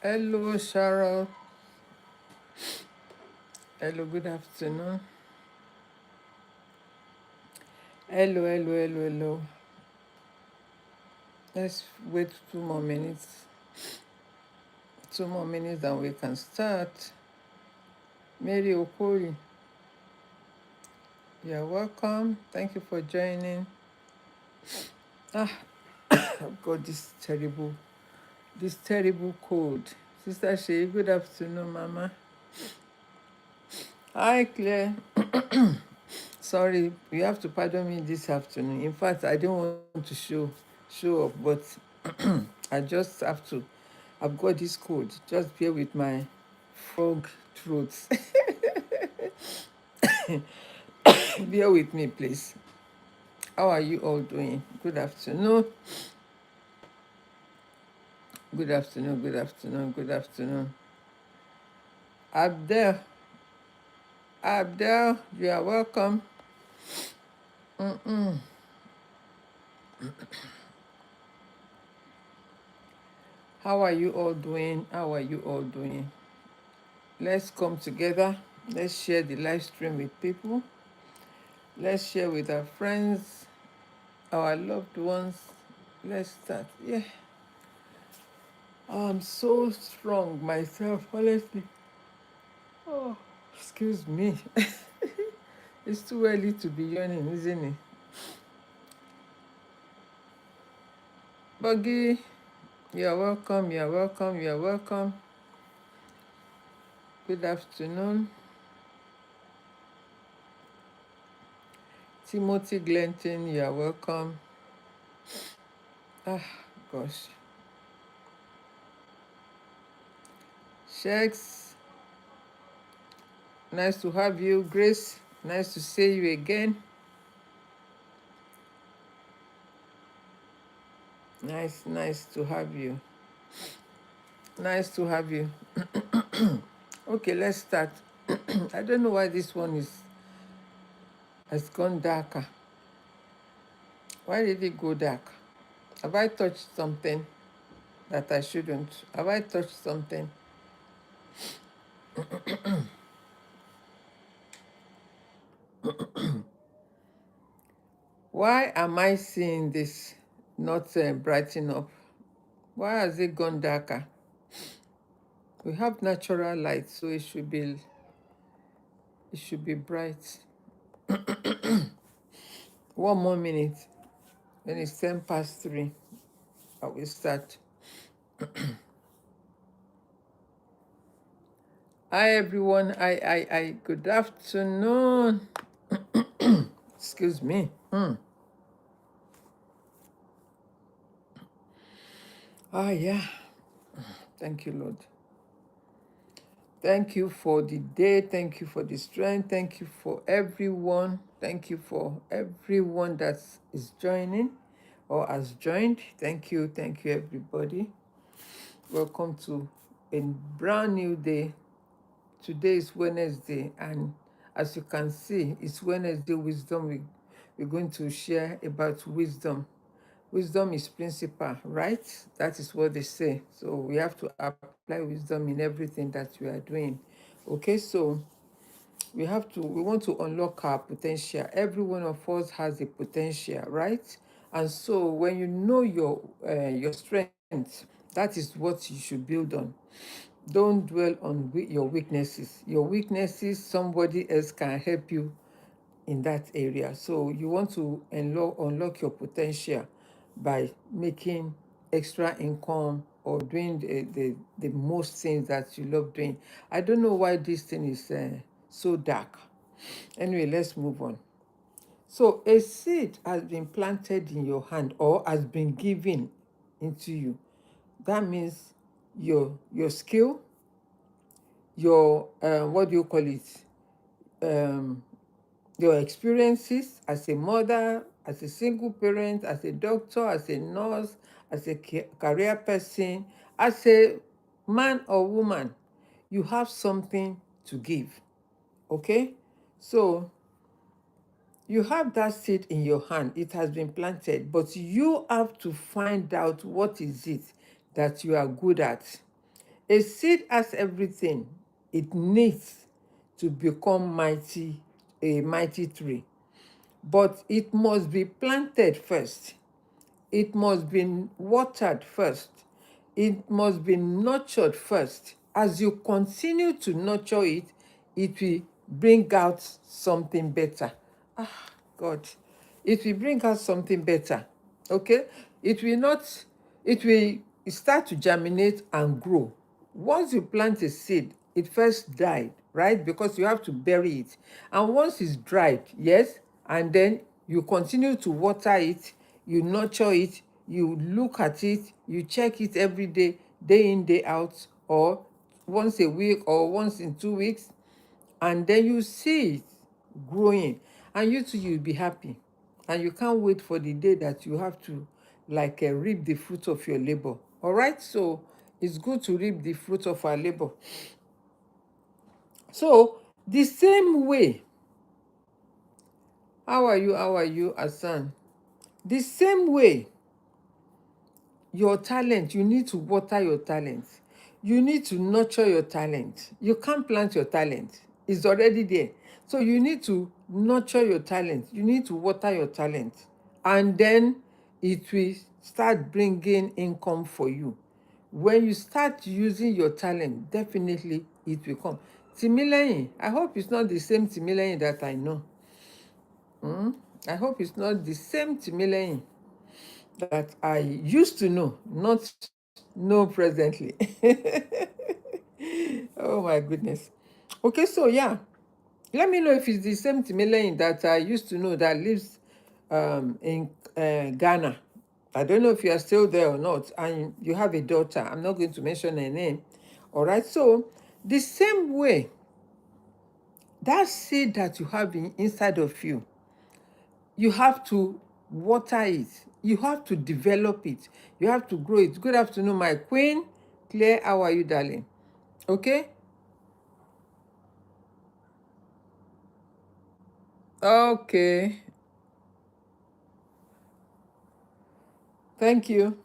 Hello, Cheryl. Hello, good afternoon. Hello, hello, hello, hello. Let's wait 2 more minutes. 2 more minutes and we can start. Mary Okoli, you're welcome. Thank you for joining. I've got this terrible cold. Sister Shay, good afternoon, Mama. Hi, Claire. Sorry, you have to pardon me this afternoon. In fact, I don't want to show up, but I just have to. I've got this cold. Just bear with my frog throat. Bear with me, please. How are you all doing? Good afternoon. Good afternoon. Good afternoon. Good afternoon. Abdel, Abdel, you are welcome. How are you all doing? How are you all doing? Let's come together. Let's share the live stream with people. Let's share with our friends, our loved ones. Let's start. Yeah. I'm so strong myself, honestly. Oh, excuse me. It's too early to be yawning, isn't it? Buggy, you're welcome, you're welcome, you're welcome. Good afternoon. Timothy Glenton, you're welcome. Ah, gosh. Shakes, nice to have you. Grace, nice to see you again. Nice to have you. Nice to have you. Okay, let's start. I don't know why this one has gone darker. Why did it go dark? Have I touched something that I shouldn't? Have I touched something? Why am I seeing this not brighten up? Why has it gone darker? We have natural light, so it should be bright. 1 more minute. When it's 3:10, I will start. Hi everyone. I. Good afternoon. Excuse me. Yeah. Thank you, Lord. Thank you for the day. Thank you for the strength. Thank you for everyone. Thank you for everyone that is joining or has joined. Thank you, everybody. Welcome to a brand new day. Today is Wednesday, and as you can see, it's Wednesday wisdom. We're going to share about wisdom. Wisdom is principle, right? That is what they say. So we have to apply wisdom in everything that we are doing. Okay, so we want to unlock our potential. Every one of us has a potential, right? And so when you know your strength, that is what you should build on. Don't dwell on your weaknesses. Your weaknesses, somebody else can help you in that area. So you want to unlock your potential by making extra income or doing the most things that you love doing. I don't know why this thing is so dark. Anyway, let's move on. So a seed has been planted in your hand or has been given into you. That means your skill, your what do you call it? Um, your experiences as a mother, as a single parent, as a doctor, as a nurse, as a career person, as a man or woman, you have something to give. Okay? So You have that seed in your hand. It has been planted, but you have to find out what is it that you are good at. A seed has everything it needs to become mighty, a mighty tree, but it must be planted first. It must be watered first. It must be nurtured first. As you continue to nurture it, it will bring out something better. Ah, God. It will bring out something better. Okay? It will not, it will start to germinate and grow. Once you plant a seed, it first died, right? Because you have to bury it. And once it's dried, yes, and then you continue to water it, you nurture it, you look at it, you check it every day, day in, day out, or once a week or once in 2 weeks, and then you see it growing, and you too, you'll be happy. And you can't wait for the day that you have to like reap the fruit of your labor. All right, so it's good to reap the fruit of our labor. So the same way, how are you, Asan? The same way, your talent, you need to water your talent. You need to nurture your talent. You can't plant your talent. It's already there. So you need to nurture your talent. You need to water your talent. And then it will start bringing income for you. When you start using your talent, definitely it will come. Timileyin, I hope it's not the same Timileyin that I know. I hope it's not the same Timileyin that I used to know, not know presently. Oh my goodness. Okay, so yeah, let me know if it's the same Timileyin that I used to know that lives in Ghana. I don't know if you are still there or not, and you have a daughter. I'm not going to mention her name. All right, so the same way, that seed that you have inside of you, you have to water it. You have to develop it. You have to grow it. Good afternoon, my queen. Claire, how are you, darling? Okay? Okay. Thank you.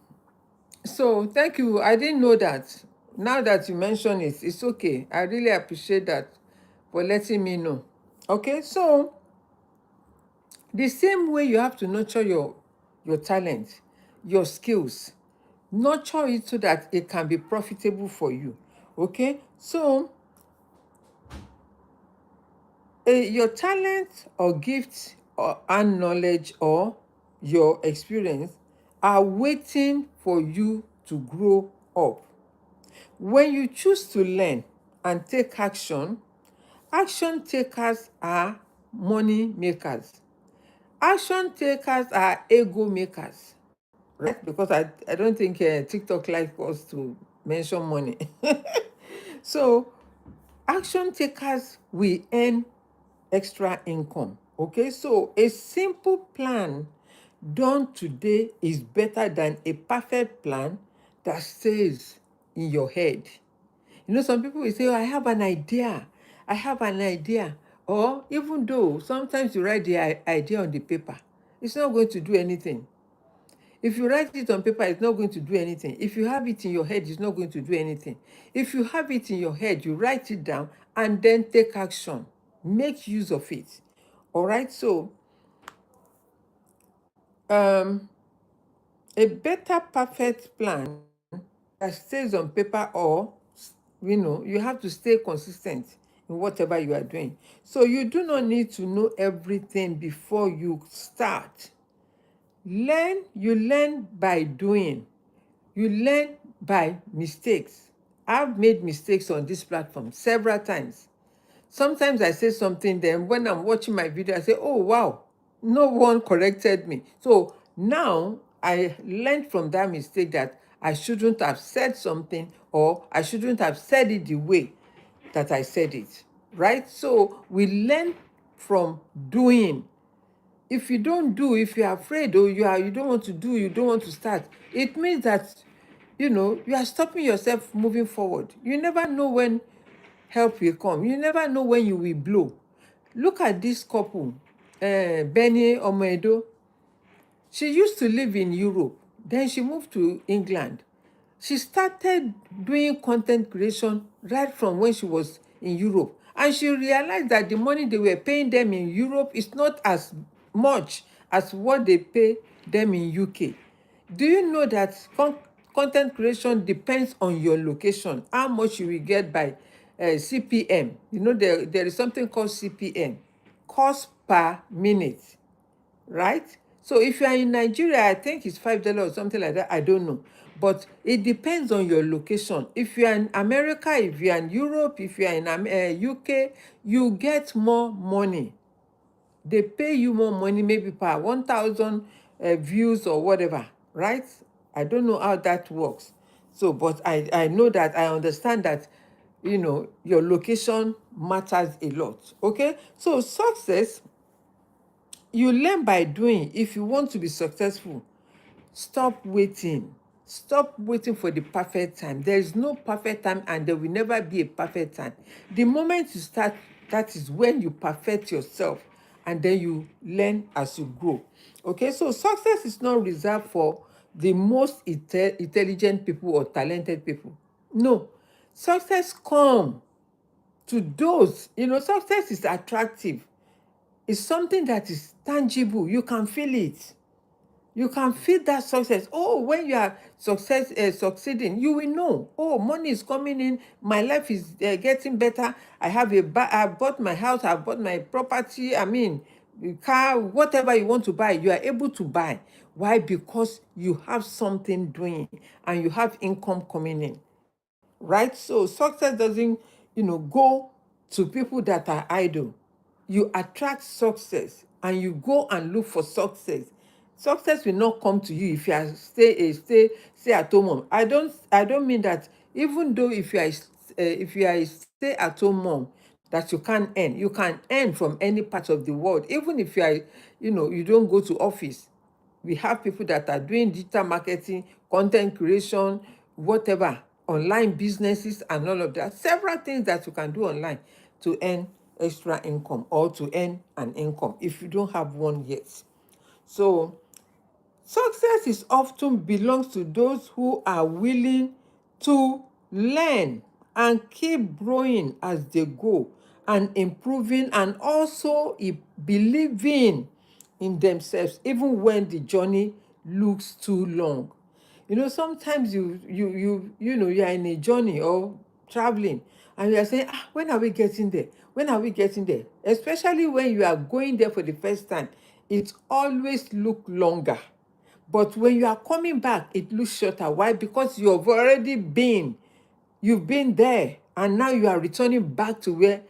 So, thank you. I didn't know that. Now that you mention it, it's okay. I really appreciate that for letting me know. Okay? So, the same way you have to nurture your talent, your skills, nurture it so that it can be profitable for you. Okay? So, your talent or gift or and knowledge or your experience are waiting for you to grow up. When you choose to learn and take action, action takers are money makers. Action takers are ego makers, right? Because I don't think TikTok likes us to mention money. So action takers will earn extra income. Okay, so a simple plan done today is better than a perfect plan that stays in your head. You know, some people will say, oh, I have an idea. I have an idea. Or even though sometimes you write the idea on the paper, it's not going to do anything. If you write it on paper, it's not going to do anything. If you have it in your head, it's not going to do anything. If you have it in your head, you write it down and then take action. Make use of it. All right. So, um, a better perfect plan that stays on paper, or you have to stay consistent in whatever you are doing. So you do not need to know everything before you start. You learn by doing. You learn by mistakes. I've made mistakes on this platform several times. Sometimes I say something, then when I'm watching my video, I say, oh, wow, no one corrected me. So now I learned from that mistake that I shouldn't have said something, or I shouldn't have said it the way that I said it, right? So we learn from doing. If you don't do, if you're afraid, or you don't want to do, you don't want to start, it means that you are stopping yourself moving forward. You never know when help will come. You never know when you will blow. Look at this couple. Benny Omedo. She used to live in Europe. Then she moved to England. She started doing content creation right from when she was in Europe. And she realized that the money they were paying them in Europe is not as much as what they pay them in UK. Do you know that content creation depends on your location, how much you will get by CPM? You know, there is something called CPM, cost per minute, right? So if you are in Nigeria, I think it's $5 or something like that. I don't know. But it depends on your location. If you are in America, if you are in Europe, if you are in UK, you get more money. They pay you more money, maybe per 1,000 views or whatever, right? I don't know how that works. So, but I know that, I understand that, your location matters a lot. Okay? So success, you learn by doing. If you want to be successful, stop waiting. Stop waiting for the perfect time. There is no perfect time, and there will never be a perfect time. The moment you start, that is when you perfect yourself, and then you learn as you grow. Okay, so success is not reserved for the most intelligent people or talented people. No, success come to those, success is attractive. It's something that is tangible. You can feel it. You can feel that success. Oh, when you are succeeding, you will know. Oh, money is coming in. My life is getting better. I bought my house. I bought my property. I mean, the car, whatever you want to buy, you are able to buy. Why? Because you have something doing and you have income coming in, right? So success doesn't, go to people that are idle. You attract success and you go and look for success. Success will not come to you if you are stay at home mom. I don't mean that. Even though if you are a stay at home mom, that you can earn from any part of the world. Even if you don't go to office, we have people that are doing digital marketing, content creation, whatever, online businesses and all of that. Several things that you can do online to earn extra income or to earn an income if you don't have one yet. So success is often belongs to those who are willing to learn and keep growing as they go and improving, and also believing in themselves even when the journey looks too long. Sometimes you are in a journey or traveling, and you are saying, when are we getting there? When are we getting there? Especially when you are going there for the first time, it always look longer. But when you are coming back, it looks shorter. Why? Because you've been there, and now you are returning back to where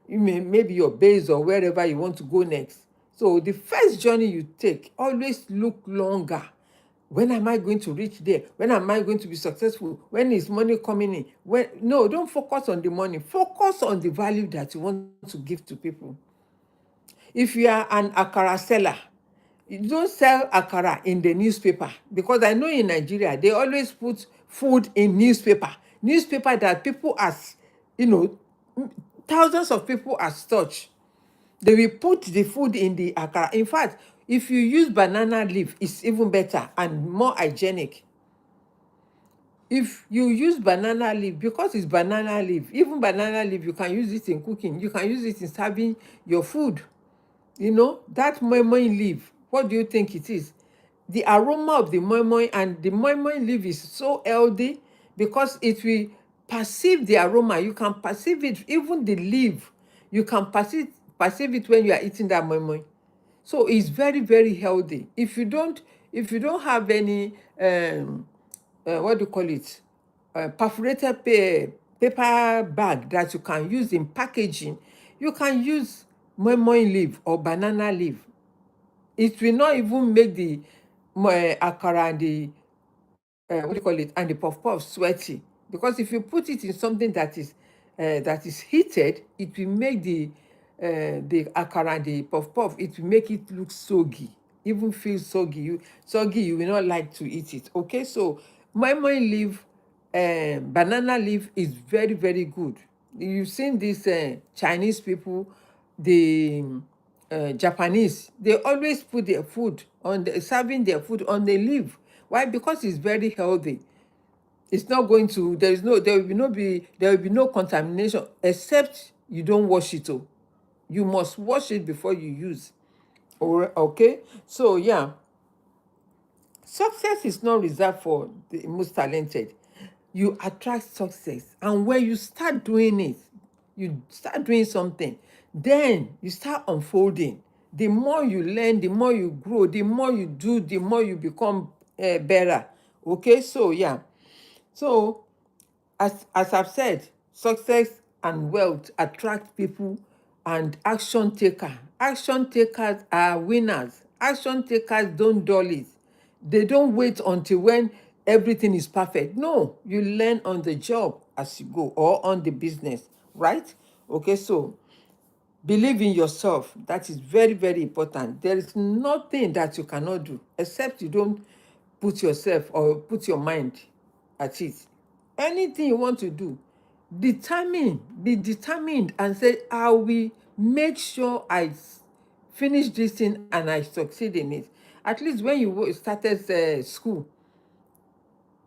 maybe your base or wherever you want to go next. So the first journey you take always look longer. When am I going to reach there? When am I going to be successful? When is money coming in? No, don't focus on the money. Focus on the value that you want to give to people. If you are an akara seller, you don't sell akara in the newspaper, because I know in Nigeria they always put food in newspaper that people as you know thousands of people as touch. They will put the food in the akara. In fact, if you use banana leaf, it's even better and more hygienic. If you use banana leaf, because it's banana leaf, even banana leaf, you can use it in cooking, you can use it in serving your food. That moi moi leaf, what do you think it is? The aroma of the moi moi, and the moi moi leaf is so healthy because it will perceive the aroma. You can perceive it, even the leaf. You can perceive it when you are eating that moi moi. So it's very, very healthy. If you don't have any what do you call it, perforated paper bag that you can use in packaging, you can use moi moi leaf or banana leaf. It will not even make the akara and the what do you call it, and the puff puff sweaty, because if you put it in something that is heated, it will make the akara and the puff puff, it will make it look soggy, even feel soggy. You will not like to eat it. Okay, so moi moi leaf, banana leaf is very, very good. You've seen these Chinese people, they Japanese, they always put their food on the serving their food on the leaf. Why? Because it's very healthy. It's not going to, there will be no contamination, except you don't wash it. Oh, you must wash it before you use. Okay, so yeah, success is not reserved for the most talented. You attract success, and when you start doing it, you start doing something, then you start unfolding. The more you learn, the more you grow, the more you do, the more you become better. Okay, so yeah, so as I've said, success and wealth attract people and action taker. Action takers are winners. Action takers don't dull it. They don't wait until when everything is perfect. No, you learn on the job as you go or on the business, right? Okay, so believe in yourself. That is very, very important. There is nothing that you cannot do except you don't put yourself or put your mind at it. Anything you want to do, be determined and say, I will make sure I finish this thing and I succeed in it. At least when you started school,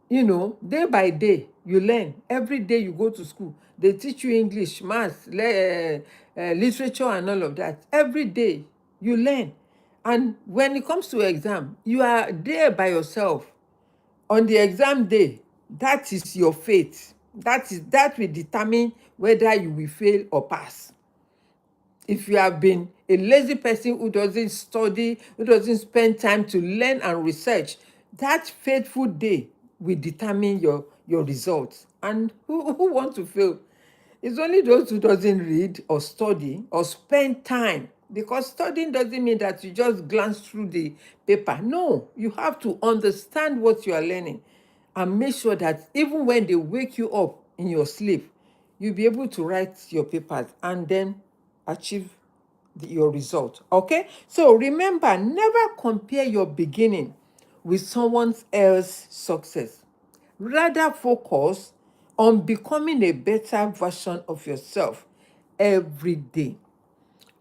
day by day you learn. Every day you go to school, they teach you English, maths, literature and all of that. Every day you learn, and when it comes to exam, you are there by yourself. On the exam day, that is your fate. That will determine whether you will fail or pass. If you have been a lazy person who doesn't study, who doesn't spend time to learn and research, that fateful day will determine your results. And who want to fail? It's only those who doesn't read or study or spend time. Because studying doesn't mean that you just glance through the paper. No, you have to understand what you are learning and make sure that even when they wake you up in your sleep, you'll be able to write your papers and then achieve your result. Okay, so remember, never compare your beginning with someone else's success. Rather focus on becoming a better version of yourself every day.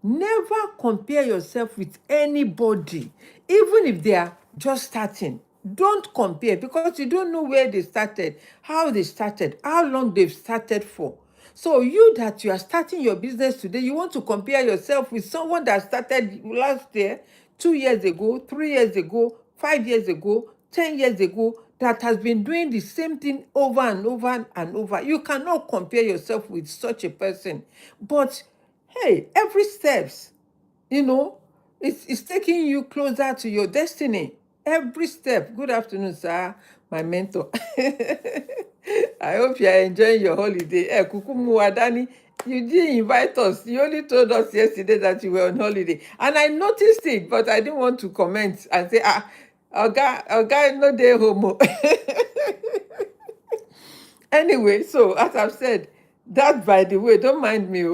Never compare yourself with anybody, even if they are just starting. Don't compare, because you don't know where they started, how they started, how long they've started for. So you are starting your business today, you want to compare yourself with someone that started last year, 2 years ago, 3 years ago, 5 years ago, 10 years ago, that has been doing the same thing over and over and over. You cannot compare yourself with such a person. But hey, every steps, you know, it's taking you closer to your destiny. Every step. Good afternoon, sir, my mentor. I hope you are enjoying your holiday. Kukumu Wadani, you didn't invite us. You only told us yesterday that you were on holiday. And I noticed it, but I didn't want to comment and say, Oga, no dey homo. Anyway, so as I've said, that by the way, don't mind me,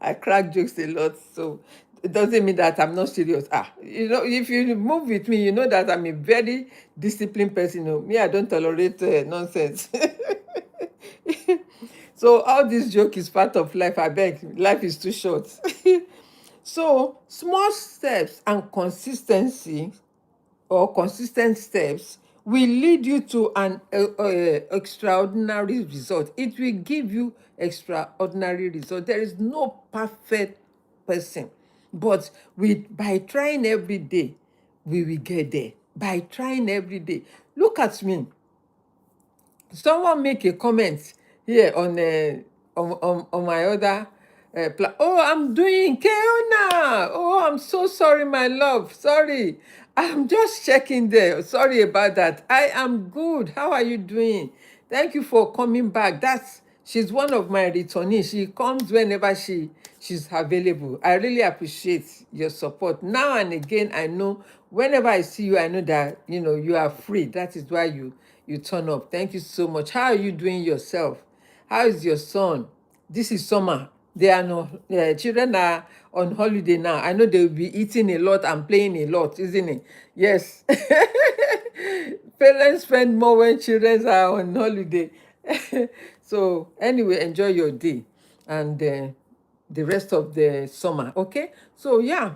I crack jokes a lot, so it doesn't mean that I'm not serious. If you move with me, you know that I'm a very disciplined person. Me, I don't tolerate nonsense. So all this joke is part of life. I beg, life is too short. So small steps and consistency or consistent steps will lead you to an extraordinary result. It will give you extraordinary result. There is no perfect person, but by trying every day, we will get there. By trying every day. Look at me. Someone make a comment here on my other oh, I'm doing Keona. Oh, I'm so sorry, my love. Sorry. I'm just checking there. Sorry about that. I am good. How are you doing? Thank you for coming back. She's one of my returnees. She comes whenever she's available. I really appreciate your support. Now and again, I know whenever I see you, I know that you are free. That is why you turn up. Thank you so much. How are you doing yourself? How is your son? This is summer. They are no children are on holiday now. I know they will be eating a lot and playing a lot, isn't it? Yes. Parents spend more when children are on holiday. So anyway, enjoy your day and the rest of the summer. Okay. So yeah,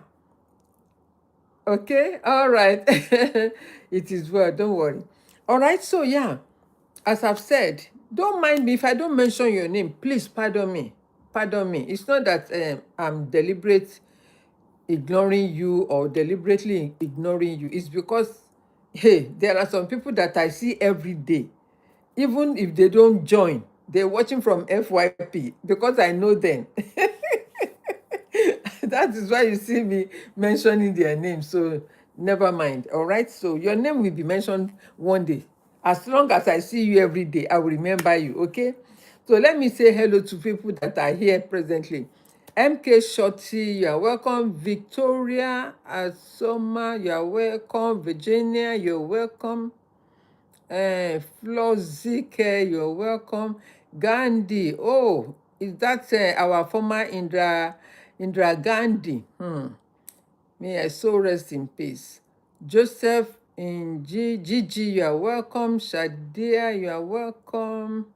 okay, all right. It is well, don't worry. All right, so yeah, as I've said, don't mind me if I don't mention your name. Please pardon me. Pardon me. It's not that I'm deliberate ignoring you or deliberately ignoring you. It's because, hey, there are some people that I see every day. Even if they don't join, they're watching from FYP because I know them. That is why you see me mentioning their name. So never mind. All right. So your name will be mentioned one day. As long as I see you every day, I will remember you. Okay. So let me say hello to people that are here presently. MK Shorty, you are welcome. Victoria Asoma, you are welcome. Virginia, you're welcome. Flozike, you're welcome. Gandhi, oh, is that our former Indra Gandhi? May I so rest in peace. Joseph in Gigi, you are welcome. Shadia, you are welcome.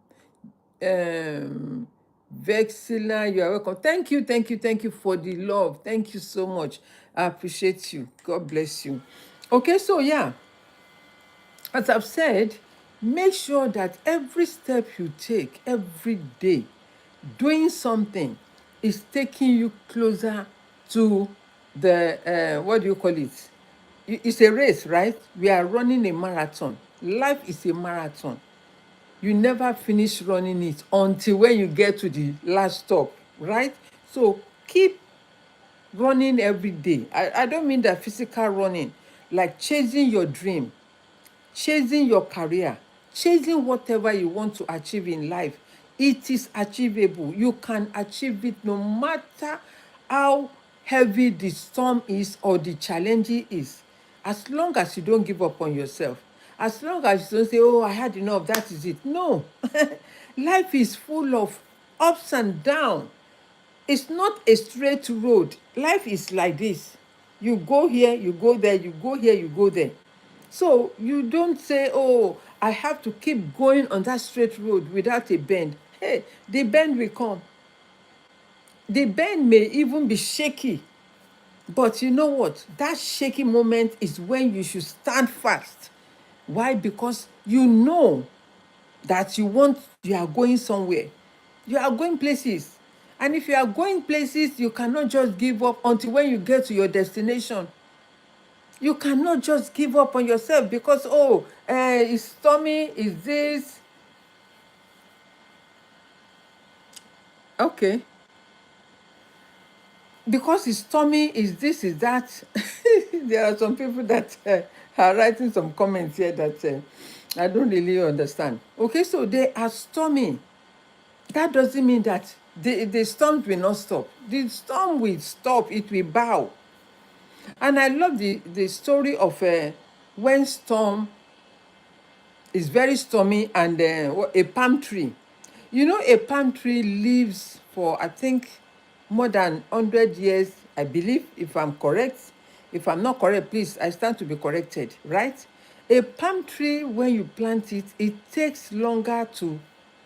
Vexila, you are welcome. Thank you for the love. Thank you so much. I appreciate you. God bless you. Okay, so yeah, as I've said, make sure that every step you take every day, doing something, is taking you closer to the, what do you call it? It's a race, right? We are running a marathon. Life is a marathon. You never finish running it until when you get to the last stop, right? So keep running every day. I don't mean that physical running, like chasing your dream, chasing your career, chasing whatever you want to achieve in life. It is achievable. You can achieve it no matter how heavy the storm is or the challenge is. As long as you don't give up on yourself, as long as you don't say, oh, I had enough, that is it. No. Life is full of ups and downs. It's not a straight road. Life is like this. You go here, you go there, you go here, you go there. So you don't say, oh, I have to keep going on that straight road without a bend. Hey, the bend will come. The bend may even be shaky. But you know what? That shaky moment is when you should stand fast. Why? Because you know that you are going somewhere. You are going places. And if you are going places, you cannot just give up until when you get to your destination. You cannot just give up on yourself because, oh, it's stormy, is this. Okay. Because it's stormy, is this, is that. There are some people that are writing some comments here that I don't really understand. Okay, so they are stormy. That doesn't mean that the storm will not stop. The storm will stop, it will bow. And I love the story of when storm is very stormy and a palm tree. You know, a palm tree lives for, I think, more than 100 years, I believe, if I'm correct. If I'm not correct, please, I stand to be corrected, right? A palm tree, when you plant it, it takes longer to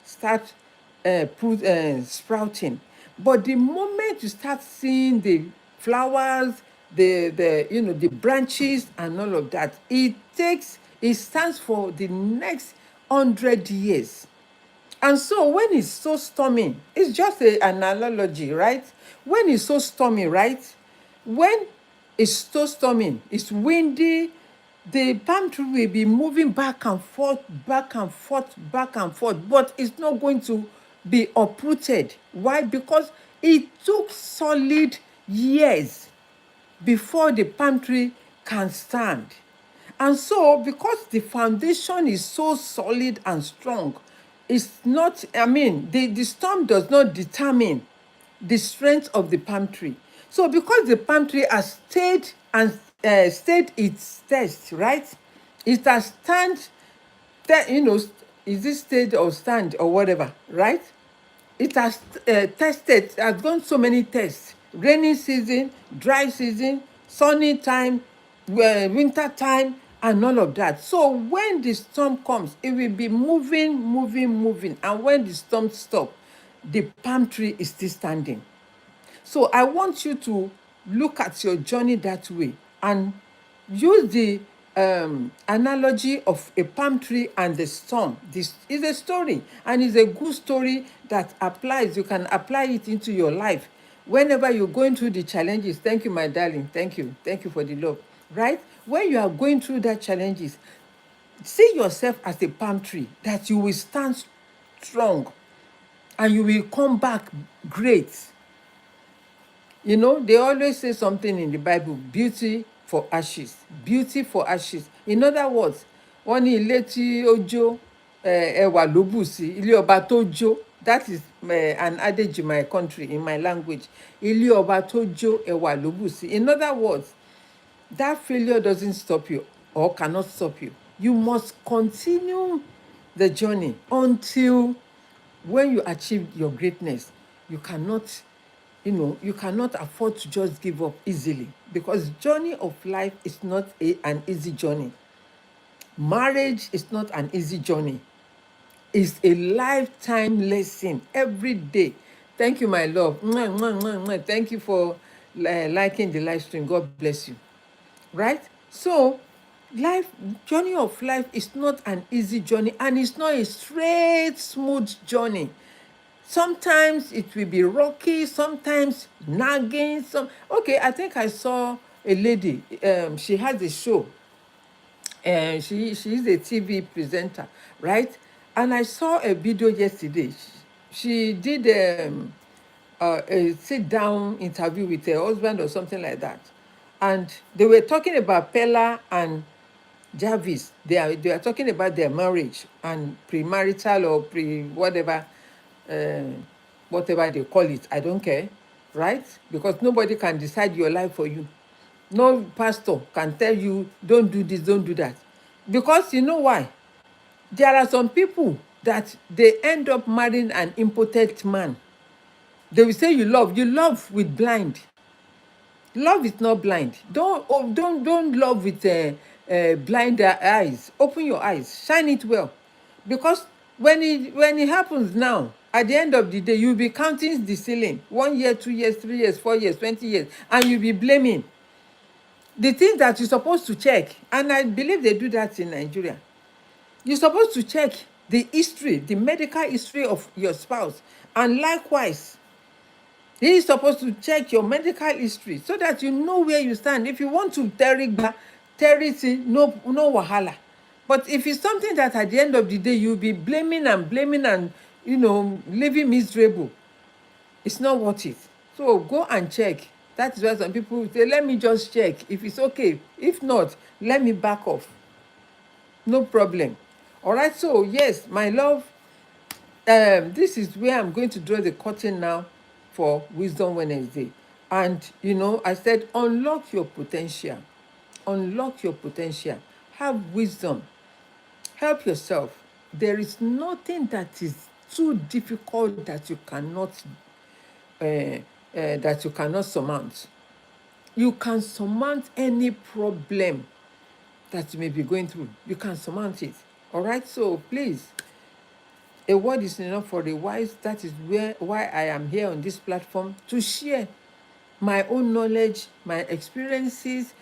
start sprouting. But the moment you start seeing the flowers, the branches and all of that, it stands for the next 100 years. And so when it's so stormy, it's just an analogy, right? When it's so stormy, right? When it's so stormy, it's windy, the palm tree will be moving back and forth, back and forth, back and forth, but it's not going to be uprooted. Why? Because it took solid years before the palm tree can stand. And so, because the foundation is so solid and strong, it's not, I mean, the storm does not determine the strength of the palm tree. So, because the palm tree has stayed its test, right? It has is it stayed or stand or whatever, right? It has tested, has gone so many tests: rainy season, dry season, sunny time, winter time, and all of that. So when the storm comes, it will be moving, moving, moving. And when the storm stops, the palm tree is still standing. So I want you to look at your journey that way and use the analogy of a palm tree and the storm. This is a story, and it's a good story that applies. You can apply it into your life whenever you're going through the challenges. Thank you, my darling. Thank you. Thank you for the love. Right? When you are going through that challenges, see yourself as a palm tree that you will stand strong and you will come back great. You know, they always say something in the Bible, beauty for ashes, beauty for ashes. In other words, wọ́n ní ilé tí ó jó ẹwà ló bù sí, ilé ọba tó jó, that is an adage in my country, in my language. Ilé ọba tó jó ẹwà ló bù sí. In other words, that failure doesn't stop you or cannot stop you. You must continue the journey until when you achieve your greatness. You cannot, you cannot afford to just give up easily, because journey of life is not an easy journey. Marriage is not an easy journey. It's a lifetime lesson every day. Thank you, my love. Mwah, mwah, mwah, mwah. Thank you for liking the live stream. God bless you. Right? So, journey of life is not an easy journey, and it's not a straight, smooth journey. Sometimes it will be rocky, sometimes nagging. Okay, I think I saw a lady. She has a show, and she is a TV presenter, right? And I saw a video yesterday. She did a sit-down interview with her husband or something like that, and they were talking about Pella and Jarvis. They are talking about their marriage and premarital or uh, whatever they call it. I don't care, right? Because nobody can decide your life for you. No pastor can tell you, don't do this, don't do that. Because you know why? There are some people that they end up marrying an impotent man. They will say you love with blind. Love is not blind. Don't love with blind eyes. Open your eyes, shine it well, because when it happens now, at the end of the day, you'll be counting the ceiling. 1 year, 2 years, 3 years, 4 years, 20 years, and you'll be blaming the things that you're supposed to check. And I believe they do that in Nigeria. You're supposed to check the history, the medical history of your spouse, and likewise, he is supposed to check your medical history so that you know where you stand. If you want to terigba, terity, no wahala. But if it's something that at the end of the day you'll be blaming and living miserable, it's not worth it. So go and check. That is why some people say, let me just check if it's okay. If not, let me back off. No problem. All right. So yes, my love, this is where I'm going to draw the curtain now for Wisdom Wednesday. And I said, unlock your potential. Unlock your potential. Have wisdom. Help yourself. There is nothing that is too difficult that you cannot surmount. You can surmount any problem that you may be going through. You can surmount it. All right. So please, a word is enough for the wise. That is why I am here on this platform, to share my own knowledge, my experiences,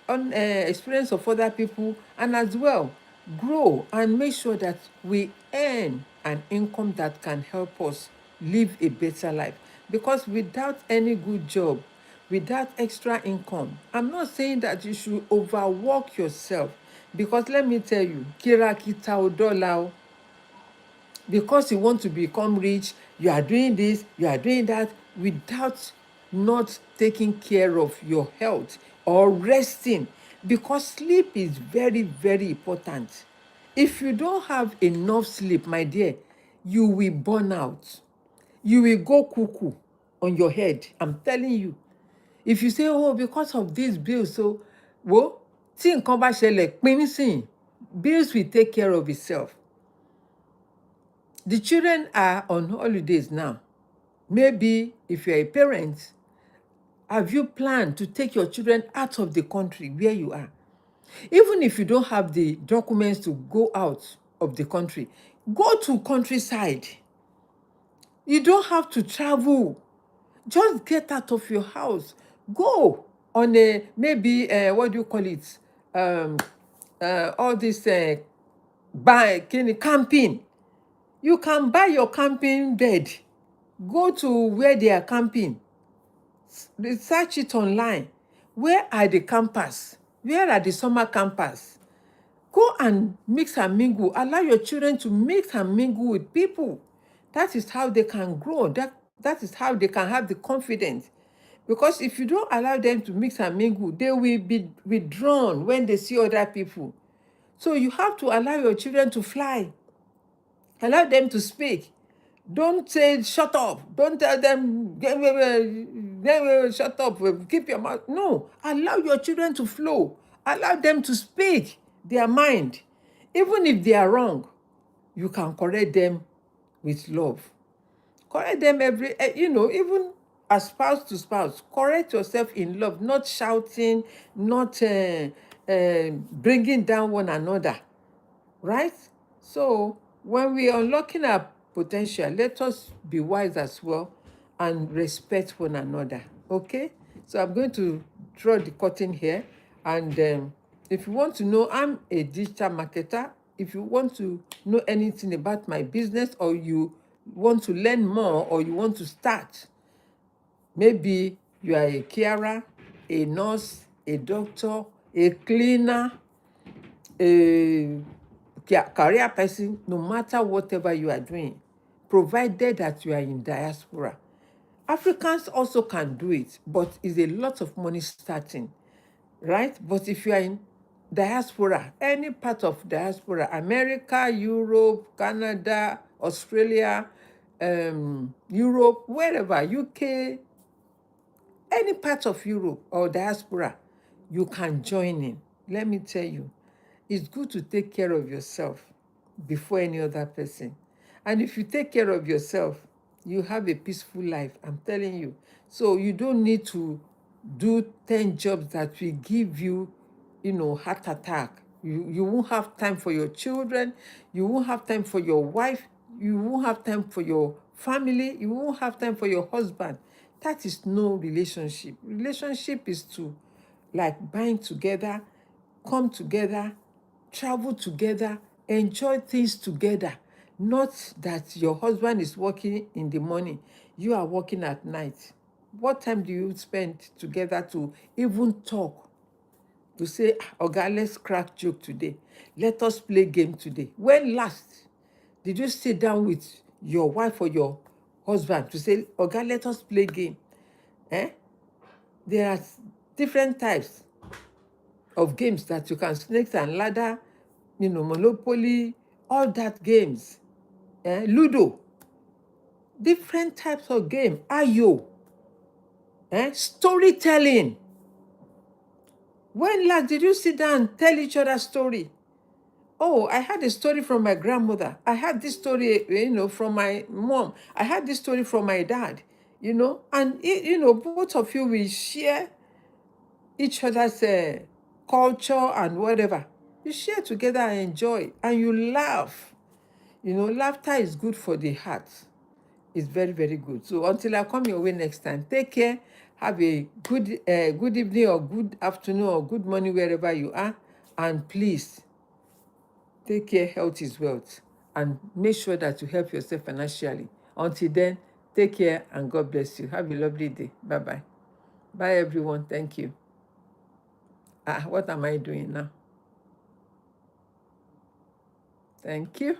experience of other people, and as well grow and make sure that we earn an income that can help us live a better life. Because without any good job, without extra income, I'm not saying that you should overwork yourself, because let me tell you, kirakita odola, because you want to become rich, you are doing this, you are doing that, without not taking care of your health or resting, because sleep is very, very important. If you don't have enough sleep, my dear, you will burn out. You will go cuckoo on your head. I'm telling you. If you say, oh, because of this bill, so, well, tí nǹkan bá ṣẹlẹ̀ pín nísìnyí, bills will take care of itself. The children are on holidays now. Maybe if you're a parent, have you planned to take your children out of the country where you are? Even if you don't have the documents to go out of the country, go to countryside. You don't have to travel. Just get out of your house. Go on a maybe what do you call it? All this buy camping. You can buy your camping bed. Go to where they are camping. Research it online. Where are the campers? Where are the summer campers? Go and mix and mingle. Allow your children to mix and mingle with people. That is how they can grow. That is how they can have the confidence. Because if you don't allow them to mix and mingle, they will be withdrawn when they see other people. So you have to allow your children to fly. Allow them to speak. Don't say shut up. Don't tell them shut up. Keep your mouth. No, allow your children to flow. Allow them to speak their mind. Even if they are wrong, you can correct them with love. Correct them even as spouse to spouse. Correct yourself in love, not shouting, not bringing down one another. Right? So when we are unlocking our potential, let us be wise as well and respect one another. Okay? So I'm going to draw the curtain here. And if you want to know, I'm a digital marketer. If you want to know anything about my business, or you want to learn more, or you want to start, maybe you are a carer, a nurse, a doctor, a cleaner, a career person, no matter whatever you are doing, provided that you are in diaspora. Africans also can do it, but it's a lot of money starting, right? But if you are in diaspora, any part of diaspora, America, Europe, Canada, Australia, Europe, wherever, UK, any part of Europe or diaspora, you can join in. Let me tell you, it's good to take care of yourself before any other person. And if you take care of yourself, you have a peaceful life, I'm telling you. So you don't need to do 10 jobs that will give you, heart attack. You won't have time for your children. You won't have time for your wife. You won't have time for your family. You won't have time for your husband. That is no relationship. Relationship is to like bind together, come together, travel together, enjoy things together. Not that your husband is working in the morning, you are working at night. What time do you spend together to even talk? To say, Oga, let's crack joke today. Let us play game today. When last did you sit down with your wife or your husband to say, Oga, let us play game? There are different types of games that you can, snakes and ladder, Monopoly, all that games. Ludo, different types of game. Ayo, storytelling. When last did you sit down and tell each other story? Oh, I had a story from my grandmother. I had this story, from my mom. I had this story from my dad, and, both of you will share each other's culture and whatever. You share together and enjoy, and you laugh. Laughter is good for the heart. It's very, very good. So until I come your way next time, take care. Have a good evening or good afternoon or good morning wherever you are. And please, take care. Health is wealth. And make sure that you help yourself financially. Until then, take care and God bless you. Have a lovely day. Bye-bye. Bye, everyone. Thank you. What am I doing now? Thank you.